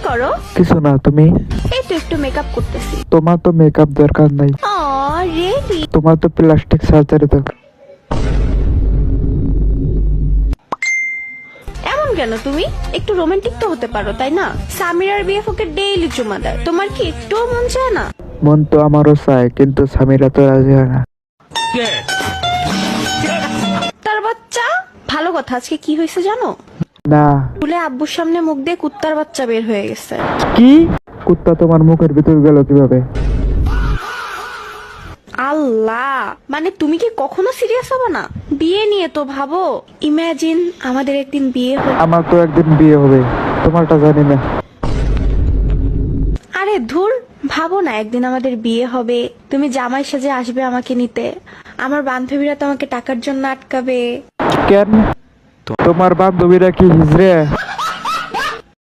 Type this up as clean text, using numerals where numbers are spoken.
করো? কিছু না, তুমি? এই তো একটু মেকআপ করতেছি। তোমার তো মেকআপ দরকার নাই, রেডি। তোমার তো প্লাস্টিক সার্জারি দরকার। এমন কেন তুমি? একটু রোমান্টিক তো হতে পারো, তাই না? সামিরার বিএফ ওকে ডেইলি চুমা দেয়, তোমার কি একটুও মন চায় না? মন তো আমারও চায়, কিন্তু সামিরা তো রাজি হয় না। তার বাচ্চা। ভালো কথা, আজকে কি হয়েছে জানো? না। স্কুলে আব্বুর সামনে মুখ দিয়ে কুত্তার বাচ্চা বের হয়ে গেছে। কি? কুত্তা তোমার মুখের ভিতর গেল কিভাবে? আল্লাহ, মানে তুমি কি কখনো সিরিয়াস হবে না? বিয়ে নিয়ে তো ভাবো। ইমাজিন আমাদের একদিন বিয়ে হবে। আমার তো একদিন বিয়ে হবে, তোমারটা জানি না। আরে ধুর, ভাবো না একদিন আমাদের বিয়ে হবে, তুমি জামাই সাজে আসবে আমাকে নিতে, আমার বান্ধবীরা তোমাকে টাকার জন্য আটকাবে। কেন? তোমার বান্ধবীরা কি হিজড়ে?